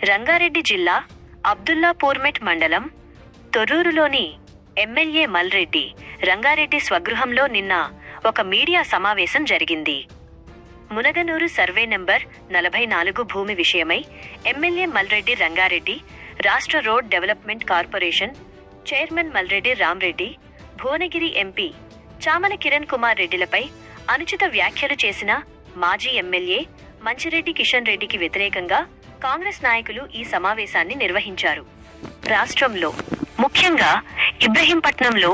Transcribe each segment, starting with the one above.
రంగారెడ్డి జిల్లా అబ్దుల్లాపూర్మెట్ మండలం తొర్రూరులోని ఎమ్మెల్యే మల్రెడ్డి రంగారెడ్డి స్వగృహంలో నిన్న ఒక మీడియా సమావేశం జరిగింది. మునగనూరు సర్వే నంబర్ 44 భూమి విషయమై ఎమ్మెల్యే మల్రెడ్డి రంగారెడ్డి, రాష్ట్ర road development corporation chairman Malreddy Ramreddy, Bhuvanagiri MP Chamala Kiran Kumar రెడ్డిలపై అనుచిత వ్యాఖ్యలు చేసిన మాజీ ఎమ్మెల్యే మంచిరెడ్డి కిషన్ రెడ్డికి వ్యతిరేకంగా కాంగ్రెస్ నాయకులు ఈ సమావేశాన్ని నిర్వహించారు. రాష్ట్రంలో ముఖ్యంగా ఇబ్రహీంపట్నంలో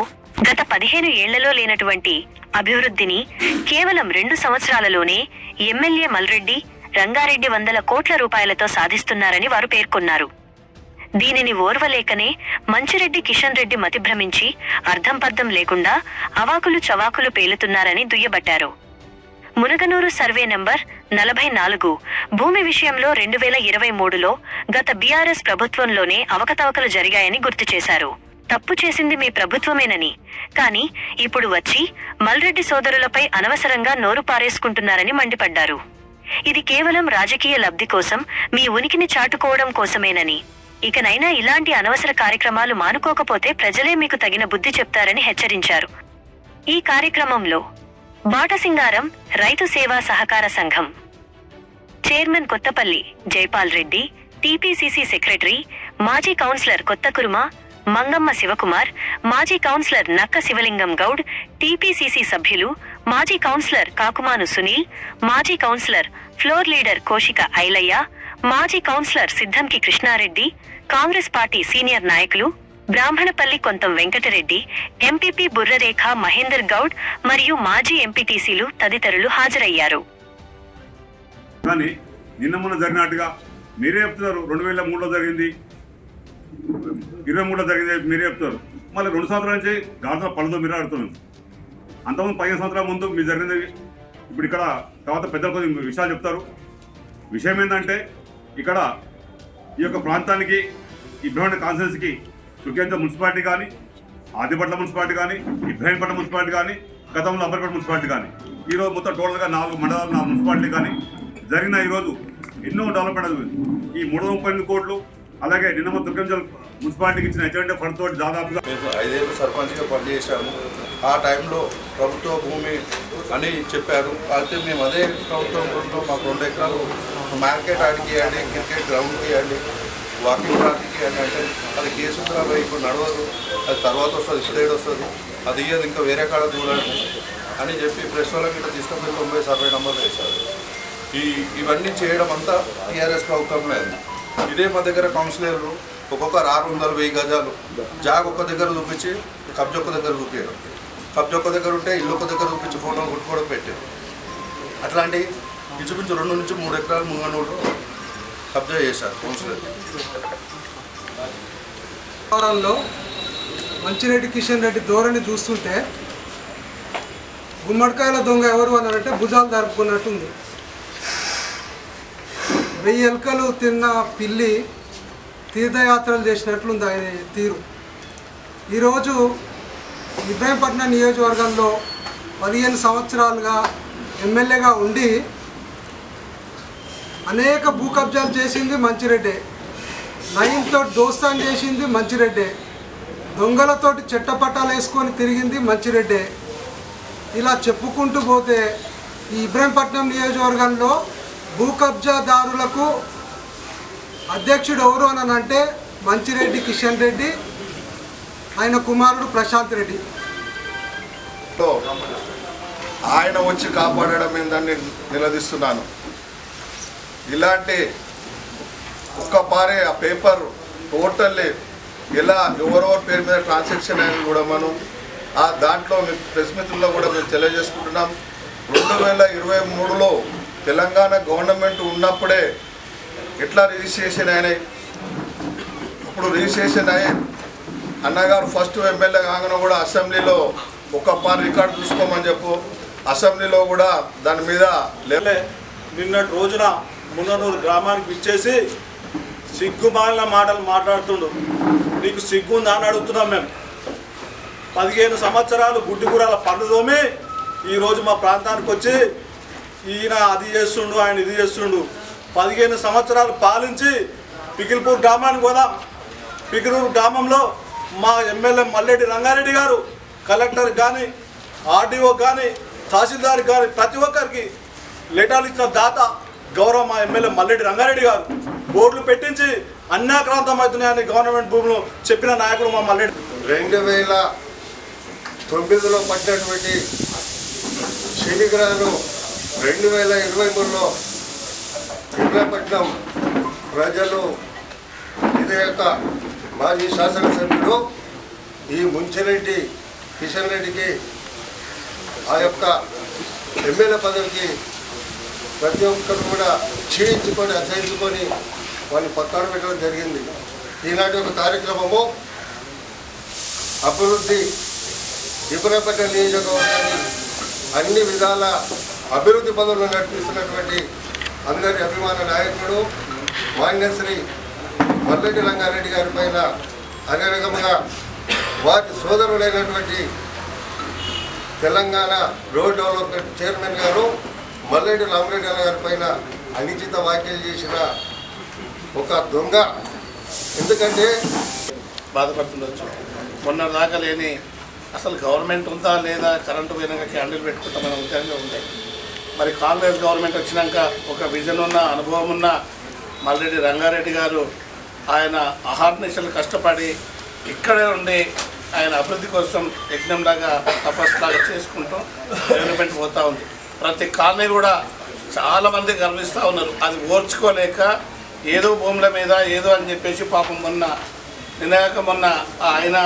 గత 15 ఏళ్లలో లేనటువంటి అభివృద్ధిని కేవలం 2 సంవత్సరాలలోనే ఎమ్మెల్యే మల్రెడ్డి రంగారెడ్డి వందల కోట్ల రూపాయలతో సాధిస్తున్నారని వారు పేర్కొన్నారు. దీనిని ఓర్వలేకనే మంచిరెడ్డి కిషన్ రెడ్డి మతిభ్రమించి అర్థంపర్థం లేకుండా అవాకులు చవాకులు పేలుతున్నారని దుయ్యబట్టారు. మునగనూరు సర్వే నంబర్ 44 భూమి విషయంలో 2023లో గత బీఆర్ఎస్ ప్రభుత్వంలోనే అవకతవకలు జరిగాయని గుర్తు చేశారు. తప్పు చేసింది మీ ప్రభుత్వమేనని, కానీ ఇప్పుడు వచ్చి మల్రెడ్డి సోదరులపై అనవసరంగా నోరు పారేసుకుంటున్నారని మండిపడ్డారు. ఇది కేవలం రాజకీయ లబ్ధి కోసం, మీ ఉనికిని చాటుకోవడం కోసమేనని, ఇకనైనా ఇలాంటి అనవసర కార్యక్రమాలు మానుకోకపోతే ప్రజలే మీకు తగిన బుద్ధి చెప్తారని హెచ్చరించారు. ఈ కార్యక్రమంలో బాటసింగారం రైతు సేవా సహకార సంఘం chairman Kothapalli Jaipal Reddy, TPCC secretary మాజీ కౌన్సిలర్ కొత్తకురుమ మంగమ్మ శివకుమార్, మాజీ కౌన్సిలర్ నక్క శివలింగం గౌడ్, టీపీసీసీ సభ్యులు మాజీ కౌన్సిలర్ కాకుమాను సునీల్, మాజీ councillor floor leader Koshika Ailaiah, మాజీ councillor Siddhanki Krishnareddy, Congress party senior నాయకులు బ్రాహ్మణపల్లి కొంతం వెంకటరెడ్డి, ఎంపీపీ బుర్రరేఖ మహేందర్ గౌడ్ మరియు మాజీ ఎంపీటీసీలు తదితరులు హాజరయ్యారు. కానీ నిన్న మొన్న జరిగినట్టుగా మీరే చెప్తున్నారు. 2003లో జరిగింది, 23లో జరిగింది మీరే చెప్తారు. మళ్ళీ 2 సంవత్సరాల నుంచి గాంధీ పళ్ళతో మీరు ఆడుతున్నాం. అంతకుముందు 15 సంవత్సరాల ముందు మీరు జరిగింది. ఇప్పుడు ఇక్కడ తర్వాత పెద్దలు కొన్ని విషయాలు చెప్తారు. విషయం ఏంటంటే, ఇక్కడ ఈ యొక్క ప్రాంతానికి ఇబ్రహీం కాన్స్టిట్యున్సీకి చుక్కేంత మున్సిపాలిటీ కానీ, ఆదిపట్ల మున్సిపాలిటీ కానీ, ఇబ్రహీంపట్నం మున్సిపాలిటీ కానీ, గతంలో అంబర్పేట మున్సిపాలిటీ కానీ, ఈరోజు మొత్తం టోటల్గా 4 మండలాలు 4 మున్సిపాలిటీ కానీ జరిగిన ఈరోజు ఎన్నో డెవలప్మెంట్ అవుతుంది. ఈ 338 కోట్లు, అలాగే నిన్న దుర్గంజల్ మున్సిపాలిటీకి ఇచ్చిన హెచ్ఎండి ఫండ్ తోటి దాదాపుగా 5 ఏళ్ళు సర్పంచ్గా పనిచేశాము. ఆ టైంలో ప్రభుత్వ భూమి అని చెప్పారు. అయితే మేము అదే ప్రభుత్వం భూమిలో మాకు 2 ఎకరాలు మార్కెట్ ఆడికి ఇవ్వండి, క్రికెట్ గ్రౌండ్కి ఇవ్వండి, వాకింగ్ ట్రాక్కి ఇవ్వండి అంటే అది కేసు ఉందా, ఇప్పుడు నడవదు, అది తర్వాత వస్తుంది, ఇప్పుడేడు వస్తుంది, అది ఇయ్యదు, ఇంకా వేరే కాడ చూడండి అని చెప్పి ప్రెస్ వాళ్ళకి ఇట్లా తీసుకొని 90 సర్వే నంబర్లు వేశారు. ఇవన్నీ చేయడం అంతా టీఆర్ఎస్ ప్రభుత్వంలో అయింది. ఇదే మా దగ్గర కౌన్సిలర్లు ఒక్కొక్కరు 600, 1000 గజాలు జాగ్ ఒక్క దగ్గర చూపించి కబ్జా ఒక్క దగ్గర చూపించారు. కబ్జా ఒక్క దగ్గర ఉంటే ఇల్లు ఒక్క దగ్గర చూపించి ఫోటో కొట్టుకోవడం పెట్టారు. అట్లాంటి ఇంచుమించు 2 నుంచి 3 ఎకరాలు ముంగనూరు కబ్జా చేశారు కౌన్సిలర్. వ్యవహారంలో మంచిరెడ్డి కిషన్ రెడ్డి ధోరణి చూస్తుంటే గుమ్మడికాయల దొంగ ఎవరు అని అంటే భుజాలు జరుపుకున్నట్టుంది. 1000 ఎలుకలు తిన్న పిల్లి తీర్థయాత్రలు చేసినట్లుంది ఆయన తీరు. ఈరోజు ఇబ్రహీంపట్నం నియోజకవర్గంలో 15 సంవత్సరాలుగా ఎమ్మెల్యేగా ఉండి అనేక భూ కబ్జాలు చేసింది మంచిరెడ్డే, నయంతో దోస్తాన్ చేసింది మంచిరెడ్డే, దొంగలతోటి చెట్టపట్టాలు వేసుకొని తిరిగింది మంచిరెడ్డే. ఇలా చెప్పుకుంటూ పోతే ఈ ఇబ్రహీంపట్నం నియోజకవర్గంలో భూ కబ్జాదారులకు అధ్యక్షుడు ఎవరు అని అంటే మంచిరెడ్డి కిషన్ రెడ్డి, ఆయన కుమారుడు ప్రశాంత్ రెడ్డి. ఆయన వచ్చి కాపాడడం ఏందని నిలదీస్తున్నాను. ఇలాంటి ఒక్కపారే ఆ పేపర్ టోటల్లీ ఎలా ఎవరెవరి పేరు మీద ట్రాన్సాక్షన్ అయినా కూడా మనం ఆ దాంట్లో ప్రెస్ మిత్రుల్లో కూడా మేము తెలియజేసుకుంటున్నాం. 2023లో తెలంగాణ గవర్నమెంట్ ఉన్నప్పుడే ఎట్లా రిజిస్ట్రేషన్ అయినాయి, ఇప్పుడు రిజిస్ట్రేషన్ అయ్యి అన్నగారు ఫస్ట్ ఎమ్మెల్యే కాగానే కూడా అసెంబ్లీలో ఒక్క రికార్డు చూసుకోమని చెప్పు, అసెంబ్లీలో కూడా దాని మీద నిన్నటి రోజున మున్ననూరు గ్రామానికి ఇచ్చేసి సిగ్గుమాలిన మాటలు మాట్లాడుతుండు. నీకు సిగ్గుందా అని అడుగుతున్నాం మేము. 15 సంవత్సరాలు గుడ్డిగూరాల పండు తోమి ఈరోజు మా ప్రాంతానికి వచ్చి ఈయన అది చేస్తుండు, ఆయన ఇది చేస్తుండు. 15 సంవత్సరాలు పాలించి పికిల్పూర్ గ్రామానికి పోదాం. పికిల్పూర్ గ్రామంలో మా ఎమ్మెల్యే మల్లెడ్డి రంగారెడ్డి గారు కలెక్టర్ కానీ, ఆర్డీఓ కానీ, తహసీల్దార్ కానీ ప్రతి ఒక్కరికి లెటర్లు ఇచ్చిన దాత గౌరవ మా ఎమ్మెల్యే మల్లెడ్డి రంగారెడ్డి గారు. బోర్డులు పెట్టించి అన్యాక్రాంతం అవుతున్నాయని గవర్నమెంట్ భూములు చెప్పిన నాయకుడు మా మల్లెడ్డి. 2009లో పడినటువంటి శనిగ్రహాలు 2023లో ఇబ్రాహీంపట్నం ప్రజలు విధేయక మాజీ శాసనసభ్యుడు ఈ ముంచిరెడ్డి కిషన్ రెడ్డికి ఆ యొక్క ఎమ్మెల్యే పదవికి ప్రతి ఒక్కరు కూడా క్షీణించుకొని అసహించుకొని వాళ్ళని పక్కన పెట్టడం జరిగింది. ఈనాటి ఒక కార్యక్రమము అభివృద్ధి ఇబ్రాహీంపట్నం నియోజకవర్గాన్ని అన్ని విధాల అభివృద్ధి పనులు నడిపిస్తున్నటువంటి అందరి అభిమాన నాయకుడు మాన్యశ్రీ మల్లెడ్డి రంగారెడ్డి గారి పైన అదేవిధంగా వారి సోదరులైనటువంటి తెలంగాణ రోడ్ డెవలప్మెంట్ చైర్మన్ గారు మల్లెడ్డి రామరెడ్డి గారి పైన అనుచిత వ్యాఖ్యలు చేసిన ఒక దొంగ. ఎందుకంటే బాధపడుతుండొచ్చు. మొన్న దాకా లేని అసలు గవర్నమెంట్ ఉందా లేదా, కరెంటు పోయినాక క్యాండిల్ పెట్టుకుంటామనే ఉద్యోగంగా ఉంటాయి. మరి కాంగ్రెస్ గవర్నమెంట్ వచ్చినాక ఒక విజన్ ఉన్న అనుభవం ఉన్న మల్లెడ్డి రంగారెడ్డి గారు ఆయన అహర్నిశలు కష్టపడి ఇక్కడే ఉండి ఆయన అభివృద్ధి కోసం యజ్ఞంలాగా తపస్సులాగా చేసుకుంటూ డెవలప్మెంట్ పోతూ ఉంది. ప్రతి కాలనీ కూడా చాలామంది గర్విస్తూ ఉన్నారు. అది ఓర్చుకోలేక ఏదో భూముల మీద ఏదో అని చెప్పేసి పాపం మొన్న ఆయన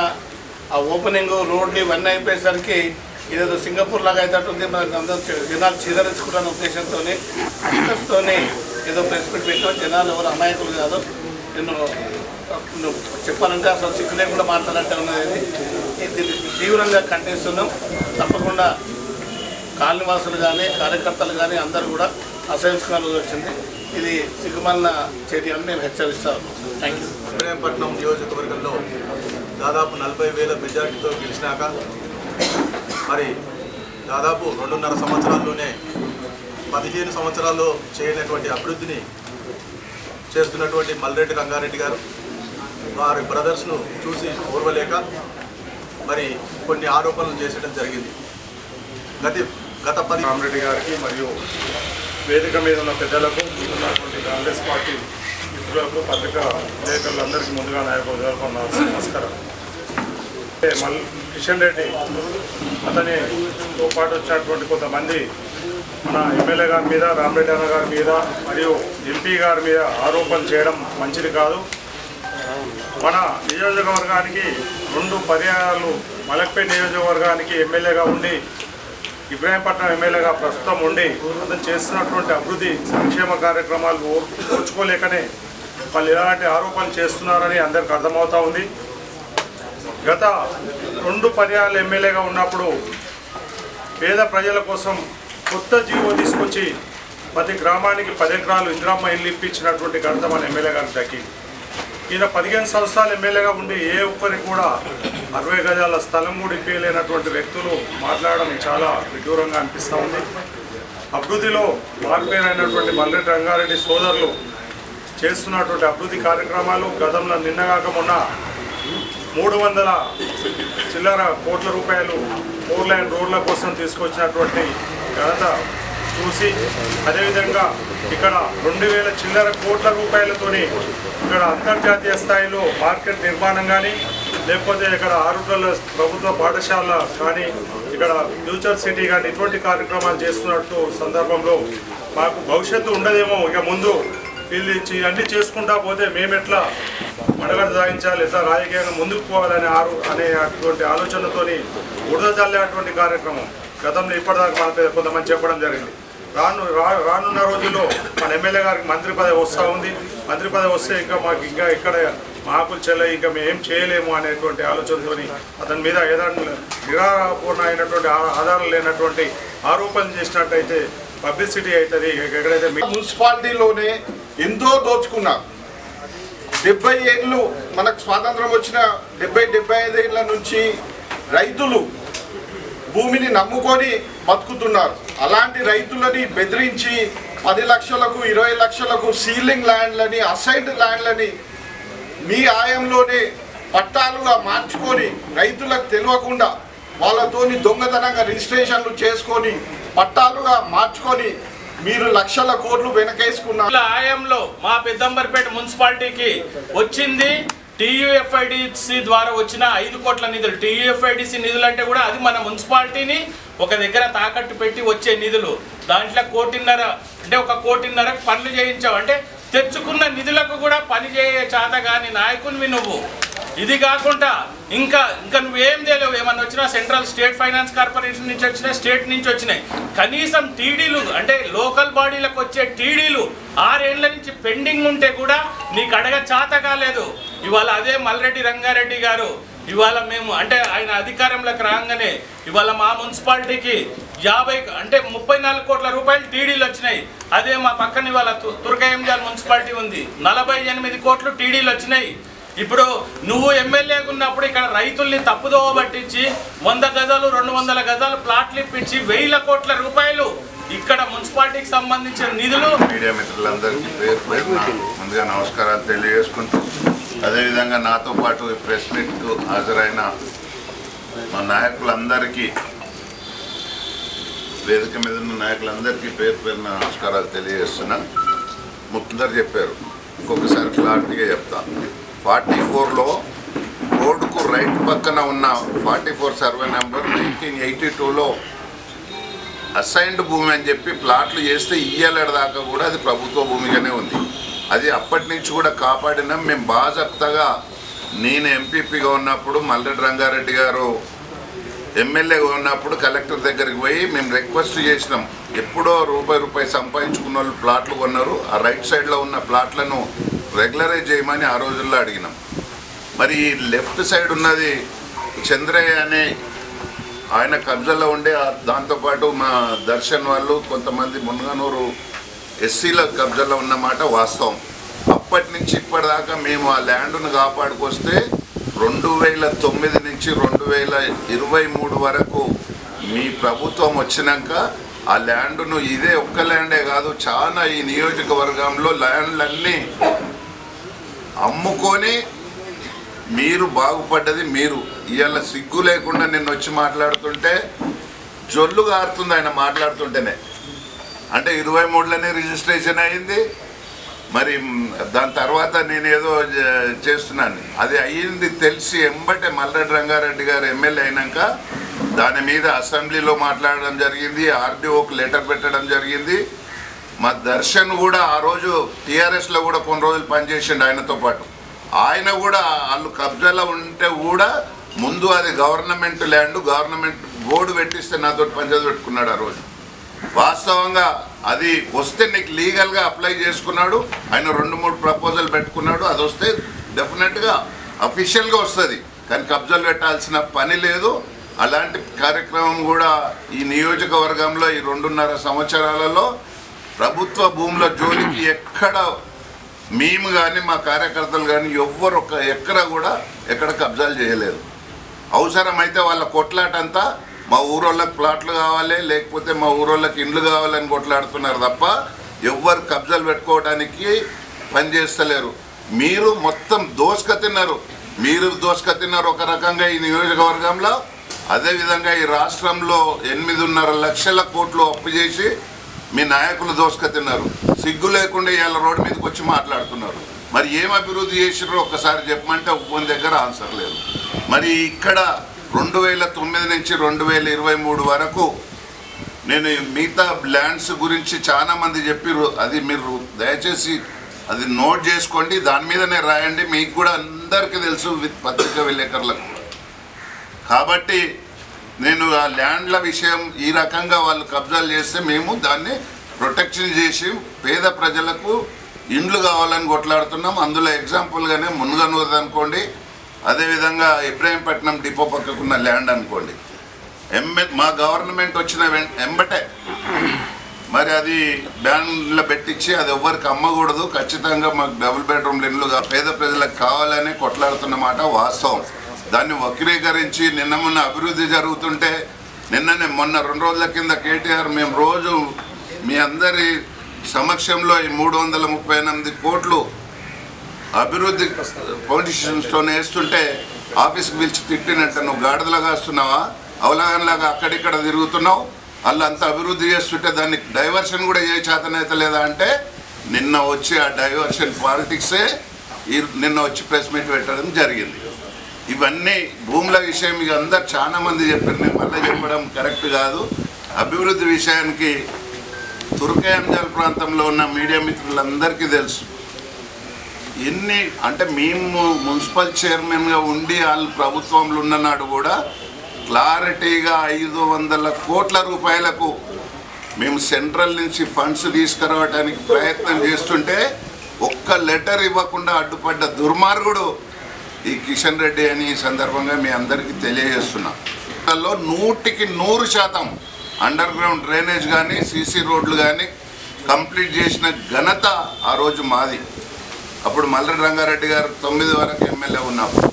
ఆ ఓపెనింగ్ రోడ్లు ఇవన్నీ అయిపోయేసరికి ఇదేదో సింగపూర్ లాగా అయినట్టుంది, మనకు అందరూ జనాలు చీదరించుకుంటున్న ఉద్దేశంతో ఏదో ప్రెస్ మీట్ పెట్టిన జనాలు ఎవరు అమాయకులు కాదు. నువ్వు చెప్పాలంటే అసలు సిక్కు లేకుండా మాట్లాడాలంటే ఉన్నది. దీన్ని తీవ్రంగా ఖండిస్తున్నాం. తప్పకుండా కాలనివాసులు కానీ కార్యకర్తలు కానీ అందరూ కూడా అసహించుకోవాల్సి వచ్చింది. ఇది సిగ్గుమాలిన చర్య అని మేము హెచ్చరిస్తాము. Thank you. ఇబ్రాహీంపట్నం నియోజకవర్గంలో దాదాపు 40,000 మెజార్టీతో గెలిచినాక మరి దాదాపు 2.5 సంవత్సరాల్లోనే 15 సంవత్సరాల్లో చేయనటువంటి అభివృద్ధిని చేస్తున్నటువంటి మల్లెడ్డి రంగారెడ్డి గారు వారి బ్రదర్స్ను చూసి ఓర్వలేక మరి కొన్ని ఆరోపణలు చేసడం జరిగింది. గత 10 రామరెడ్డి గారికి మరియు వేదిక మీద ఉన్న పెద్దలకు, ఉన్నటువంటి కాంగ్రెస్ పార్టీ మిత్రులకు, పత్రికా విలేకరులందరికీ ముందుగా నమస్కారం. కిషన్ రెడ్డి అతనితో పాటు వచ్చినటువంటి కొంతమంది మన ఎమ్మెల్యే గారి మీద, రామరెడ్డి అన్న గారి మీద మరియు ఎంపీ గారి మీద ఆరోపణలు చేయడం మంచిది కాదు. మన నియోజకవర్గానికి 2 పర్యాయాలు మలక్పేట నియోజకవర్గానికి ఎమ్మెల్యేగా ఉండి, ఇబ్రాహీంపట్నం ఎమ్మెల్యేగా ప్రస్తుతం ఉండి అతను చేస్తున్నటువంటి అభివృద్ధి సంక్షేమ కార్యక్రమాలు ఓర్చుకోలేకనే వాళ్ళు ఎలాంటి ఆరోపణలు చేస్తున్నారని అందరికీ అర్థమవుతూ ఉంది. గత 2 పర్యాయాలు ఎమ్మెల్యేగా ఉన్నప్పుడు పేద ప్రజల కోసం కొత్త జీవో తీసుకొచ్చి ప్రతి గ్రామానికి 10 ఎకరాలు ఇందిరమ్మ ఇల్లు ఇప్పించినటువంటి ఘనత మన ఎమ్మెల్యే గారికి దక్కింది. ఈయన 15 సంవత్సరాలు ఎమ్మెల్యేగా ఉండి ఏ ఒక్కరికి కూడా 60 గజాల స్థలం కూడా ఇప్పలేనటువంటి వ్యక్తులు మాట్లాడడం చాలా విడ్డూరంగా అనిపిస్తూ ఉంది. అభివృద్ధిలో మార్పేరైనటువంటి మల్లెడ్డి రంగారెడ్డి సోదరులు చేస్తున్నటువంటి అభివృద్ధి కార్యక్రమాలు గతంలో నిన్నగాక మొన్న 300 చిల్లర కోట్ల రూపాయలు 4 లైన్ రోడ్ల కోసం తీసుకొచ్చినటువంటి ఘనత చూసి, అదేవిధంగా ఇక్కడ 2000 చిల్లర కోట్ల రూపాయలతోని ఇక్కడ అంతర్జాతీయ స్థాయిలో మార్కెట్ నిర్మాణం కానీ, లేకపోతే ఇక్కడ ఆరుటల ప్రభుత్వ పాఠశాల కానీ, ఇక్కడ ఫ్యూచర్ సిటీ కానీ ఇటువంటి కార్యక్రమాలు చేస్తున్నట్టు సందర్భంలో మాకు భవిష్యత్తు ఉండదేమో, ఇక ముందు వీళ్ళు అన్నీ చేసుకుంటా పోతే మేము ఎట్లా మడగడ సాగించాలి, ఎట్లా రాజకీయంగా ముందుకు పోవాలని అటువంటి ఆలోచనతోని బురద చల్లేటువంటి కార్యక్రమం గతంలో ఇప్పటిదాకా మన కొంతమంది చెప్పడం జరిగింది. రానున్న రోజుల్లో మన ఎమ్మెల్యే గారికి మంత్రి పదవి వస్తూ ఉంది. మంత్రి పదవి వస్తే ఇంకా ఇక్కడ మాకులు చెల్ల ఇంకా మేము ఏం చేయలేము అనేటువంటి ఆలోచనతో అతని మీద ఏదైనా నిరాపూర్ణ అయినటువంటి ఆధారాలు లేనటువంటి ఆరోపణలు చేసినట్టయితే పబ్లిసిటీ అవుతుంది. ఎక్కడైతే మున్సిపాలిటీలోనే ఎంతో దోచుకున్నాం. 70 ఏళ్ళు మనకు స్వాతంత్రం వచ్చిన 70-75 ఏళ్ళ నుంచి రైతులు భూమిని నమ్ముకొని బతుకుతున్నారు. అలాంటి రైతులని బెదిరించి 10 లక్షలకు 20 లక్షలకు సీలింగ్ ల్యాండ్లని అసైన్డ్ ల్యాండ్లని మీ ఆయంలోనే పట్టాలుగా మార్చుకొని రైతులకు తెలియకుండా వాళ్ళతోని దొంగతనంగా రిజిస్ట్రేషన్లు చేసుకొని పట్టాలుగా మార్చుకొని మీరు లక్షల కోట్లు వెనకేసుకున్నారు. ఆయంలో మా పెద్దంబర్పేట మున్సిపాలిటీకి వచ్చింది TUFIDC ద్వారా వచ్చిన 5 కోట్ల నిధులు. TUFIDC నిధులు అంటే కూడా అది మన మున్సిపాలిటీని ఒక దగ్గర తాకట్టు పెట్టి వచ్చే నిధులు. దాంట్లో 1.5 కోటి అంటే 1.5 కోటి పనులు చేయించావు. అంటే తెచ్చుకున్న నిధులకు కూడా పని చేయ చేత కానీ నాయకునివి నువ్వు. ఇది కాకుండా ఇంకా నువ్వేం తెలియవు. ఏమన్నా వచ్చినా సెంట్రల్ స్టేట్ ఫైనాన్స్ కార్పొరేషన్ నుంచి వచ్చినాయి, స్టేట్ నుంచి వచ్చినాయి. కనీసం టీడీలు అంటే లోకల్ బాడీలకు వచ్చే టీడీలు 6 ఏళ్ల నుంచి పెండింగ్ ఉంటే కూడా నీకు అడగ చేత కాలేదు. ఇవాళ అదే మల్రెడ్డి రంగారెడ్డి గారు ఇవాళ మేము అంటే ఆయన అధికారంలోకి రాగానే ఇవాళ మా మున్సిపాలిటీకి 34 కోట్ల రూపాయలు టీడీలు వచ్చినాయి. అదే మా పక్కన ఇవాళ తుర్కయంజాల్ మున్సిపాలిటీ ఉంది, 48 కోట్లు టీడీలు వచ్చినాయి. ఇప్పుడు నువ్వు ఎమ్మెల్యేగా ఉన్నప్పుడు ఇక్కడ రైతుల్ని తప్పుదోవ పట్టించి 100 గజాలు 200 గజాలు ప్లాట్లు ఇప్పించి 1000 కోట్ల రూపాయలు ఇక్కడ మున్సిపాలిటీకి సంబంధించిన నిధులు. మీడియా మిత్రులందరికీ పేరు పేరున ముందుగా నమస్కారాలు తెలియజేసుకుంటూ, అదేవిధంగా నాతో పాటు ప్రెస్ మీట్కు హాజరైన మా నాయకులందరికీ, వేదిక మీద ఉన్న నాయకులందరికీ పేరు పేరున నమస్కారాలు తెలియజేస్తున్నా. ముఖ్యంగా చెప్పారు, ఇంకొకసారి క్లారిటీగా చెప్తాను. 44లో రోడ్డుకు రైట్ పక్కన ఉన్న 44 సర్వే నెంబర్ 1982లో అసైన్డ్ భూమి అని చెప్పి ప్లాట్లు చేస్తే ఇయ్యాలడ దాకా కూడా అది ప్రభుత్వ భూమిగానే ఉంది. అది అప్పటి నుంచి కూడా కాపాడినాం. మేము బాజప్తగా నేను ఎంపీపీగా ఉన్నప్పుడు, మల్రెడ్డి రంగారెడ్డి గారు ఎమ్మెల్యేగా ఉన్నప్పుడు కలెక్టర్ దగ్గరికి పోయి మేము రిక్వెస్ట్ చేసినాం. ఎప్పుడో రూపాయి సంపాదించుకున్న వాళ్ళు ప్లాట్లు కొన్నారు, ఆ రైట్ సైడ్లో ఉన్న ప్లాట్లను రెగ్యులరైజ్ చేయమని ఆ రోజుల్లో అడిగినాం. మరి లెఫ్ట్ సైడ్ ఉన్నది చంద్రయ్య అనే ఆయన కబ్జాలో ఉండే, దాంతోపాటు మా దర్శన్ వాళ్ళు కొంతమంది మున్గనూరు ఎస్సీల కబ్జాలో ఉన్నమాట వాస్తవం. అప్పటి నుంచి ఇప్పటిదాకా మేము ఆ ల్యాండ్ను కాపాడుకొస్తే 2009 నుంచి 2023 వరకు మీ ప్రభుత్వం వచ్చినాక ఆ ల్యాండ్ను ఇదే ఒక్క ల్యాండే కాదు, చాలా ఈ నియోజకవర్గంలో ల్యాండ్లన్నీ అమ్ముకొని మీరు బాగుపడ్డది మీరు. ఇవాళ సిగ్గు లేకుండా నిన్న వచ్చి మాట్లాడుతుంటే జొల్లు గారుతుంది ఆయన మాట్లాడుతుంటేనే. అంటే 23లోనే రిజిస్ట్రేషన్ అయింది, మరి దాని తర్వాత నేనేదో చేస్తున్నాను. అది అయ్యింది తెలిసి ఎంబటే మల్రెడ్డి రంగారెడ్డి గారు ఎమ్మెల్యే అయినాక దాని మీద అసెంబ్లీలో మాట్లాడడం జరిగింది, ఆర్డీఓకి లెటర్ పెట్టడం జరిగింది. మా దర్శన్ కూడా ఆ రోజు టీఆర్ఎస్లో కూడా కొన్ని రోజులు పనిచేసిండు ఆయనతో పాటు. ఆయన కూడా వాళ్ళు కబ్జాలో ఉంటే కూడా ముందు అది గవర్నమెంట్ ల్యాండ్, గవర్నమెంట్ బోర్డు పెట్టిస్తే నాతో పంచాయతీ పెట్టుకున్నాడు ఆ రోజు. వాస్తవంగా అది వస్తే నీకు లీగల్గా అప్లై చేసుకున్నాడు ఆయన. 2-3 ప్రపోజల్ పెట్టుకున్నాడు. అది వస్తే డెఫినెట్గా అఫీషియల్గా వస్తుంది, కానీ కబ్జాలు పెట్టాల్సిన పని లేదు. అలాంటి కార్యక్రమం కూడా ఈ నియోజకవర్గంలో ఈ 2.5 సంవత్సరాలలో ప్రభుత్వ భూముల జోలికి ఎక్కడ మేము కానీ మా కార్యకర్తలు కానీ ఎవ్వరు ఎక్కడ కూడా ఎక్కడ కబ్జాలు చేయలేదు. అవసరమైతే వాళ్ళ కొట్లాటంతా మా ఊరోళ్ళకి ప్లాట్లు కావాలి, లేకపోతే మా ఊరోళ్ళకి ఇండ్లు కావాలని కొట్లాడుతున్నారు తప్ప ఎవ్వరు కబ్జాలు పెట్టుకోవడానికి పనిచేస్తలేరు. మీరు మొత్తం దోసుక తిన్నారు. మీరు దోసుక తిన్నారు ఒక రకంగా ఈ నియోజకవర్గంలో. అదేవిధంగా ఈ రాష్ట్రంలో 8.5 లక్షల కోట్లు అప్పు చేసి మీ నాయకులు దోసుక తిన్నారు. సిగ్గు లేకుండా ఇవాళ రోడ్డు మీదకి వచ్చి మాట్లాడుతున్నారు. మరి ఏం అభివృద్ధి చేసినారో ఒక్కసారి చెప్పమంటే ఒక్క దగ్గర ఆన్సర్ లేదు. మరి ఇక్కడ 2009 నుంచి 2023 వరకు నేను మిగతా ల్యాండ్స్ గురించి చాలామంది చెప్పారు. అది మీరు దయచేసి అది నోట్ చేసుకోండి, దాని మీదనే రాయండి. మీకు కూడా అందరికీ తెలుసు పత్రికా విలేకరులకు. కాబట్టి నేను ఆ ల్యాండ్ల విషయం ఈ రకంగా వాళ్ళు కబ్జాలు చేస్తే మేము దాన్ని ప్రొటెక్షన్ చేసి పేద ప్రజలకు ఇండ్లు కావాలని కొట్లాడుతున్నాం. అందులో ఎగ్జాంపుల్గానే మున్గనూరు అనుకోండి, అదేవిధంగా ఇబ్రాహీంపట్నం డిపో పక్కకున్న ల్యాండ్ అనుకోండి. మా గవర్నమెంట్ వచ్చిన ఎంబటే మరి అది బ్యాన్లో పెట్టించి అది ఎవ్వరికి అమ్మకూడదు, ఖచ్చితంగా మాకు డబుల్ బెడ్రూమ్లు ఇండ్లుగా పేద ప్రజలకు కావాలని కొట్లాడుతున్నమాట వాస్తవం. దాన్ని వక్రీకరించి నిన్న మొన్న అభివృద్ధి జరుగుతుంటే మొన్న 2 రోజుల కింద కేటీఆర్ మేము రోజు మీ అందరి సమక్షంలో ఈ 338 కోట్లు అభివృద్ధి ఫౌండేషన్స్తో వేస్తుంటే ఆఫీస్కి పిలిచి తిట్టినట్టు నువ్వు గాడిదలాగా వస్తున్నావా, అవలాగనలాగా అక్కడిక్కడ తిరుగుతున్నావు, వాళ్ళు అంత అభివృద్ధి చేస్తుంటే దాన్ని డైవర్షన్ కూడా ఏ చేతనైతే లేదా అంటే నిన్న వచ్చి ఆ డైవర్షన్ పాలిటిక్సే నిన్న వచ్చి ప్రెస్ మీట్ పెట్టడం జరిగింది. ఇవన్నీ భూముల విషయం ఇక అందరు చాలా మంది చెప్పారు, నేను మళ్ళీ చెప్పడం కరెక్ట్ కాదు. అభివృద్ధి విషయానికి తుర్కయాంజల్ ప్రాంతంలో ఉన్న మీడియా మిత్రులందరికీ తెలుసు. ఎన్ని అంటే మేము మున్సిపల్ చైర్మన్గా ఉండి వాళ్ళు ప్రభుత్వంలో ఉన్ననాడు కూడా క్లారిటీగా 500 కోట్ల రూపాయలకు మేము సెంట్రల్ నుంచి ఫండ్స్ తీసుకురావడానికి ప్రయత్నం చేస్తుంటే ఒక్క లెటర్ ఇవ్వకుండా అడ్డుపడ్డ దుర్మార్గుడు ఈ కిషన్ రెడ్డి అని ఈ సందర్భంగా మీ అందరికీ తెలియజేస్తున్నా. 100% అండర్ గ్రౌండ్ డ్రైనేజ్ కానీ సీసీ రోడ్లు కానీ కంప్లీట్ చేసిన ఘనత ఆ రోజు మాది. అప్పుడు మల్రెడ్డి రంగారెడ్డి గారు 9 వరకు ఎమ్మెల్యే ఉన్నప్పుడు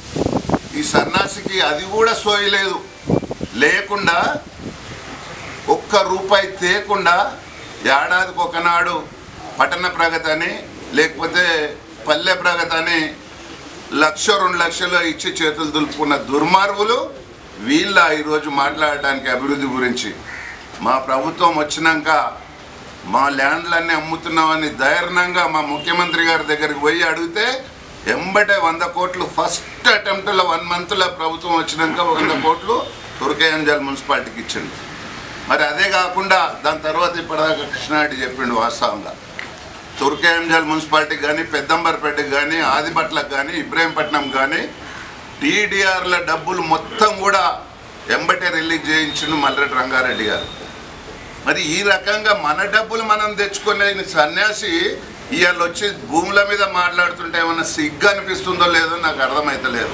ఈ సన్నాసికి అది కూడా సోయలేదు. లేకుండా ఒక్క రూపాయి తేకుండా ఏడాదికి ఒకనాడు పట్టణ ప్రగతి అని లేకపోతే పల్లె ప్రగతి అని 1-2 లక్షలు ఇచ్చి చేతులు దులుపుకున్న దుర్మార్గులు వీళ్ళ ఈరోజు మాట్లాడటానికి అభివృద్ధి గురించి. మా ప్రభుత్వం వచ్చినాక మా ల్యాండ్లన్నీ అమ్ముతున్నామని ధైర్యంగా మా ముఖ్యమంత్రి గారి దగ్గరికి పోయి అడిగితే ఎంబటే 100 కోట్లు ఫస్ట్ అటెంప్ట్లో 1 మంత్లో ప్రభుత్వం వచ్చినాక 100 కోట్లు తుర్కయాంజల్ మున్సిపాలిటీకి ఇచ్చింది. మరి అదే కాకుండా దాని తర్వాత ఇప్పటిదాకా కృష్ణారెడ్డి చెప్పిండు వాస్తవంగా తుర్కయాంజల్ మున్సిపాలిటీకి కానీ పెద్దంబర్పేటకి కానీ ఆదిపట్లకు కానీ ఇబ్రాహీంపట్నం కానీ టీడీఆర్ల డబ్బులు మొత్తం కూడా ఎంబటే రిలీజ్ చేయించిండు మల్రెడ్డి రంగారెడ్డి గారు. మరి ఈ రకంగా మన డబ్బులు మనం తెచ్చుకునే సన్యాసి ఇవాళ వచ్చి భూముల మీద మాట్లాడుతుంటే ఏమన్నా సిగ్గు అనిపిస్తుందో లేదో నాకు అర్థమైతలేదు.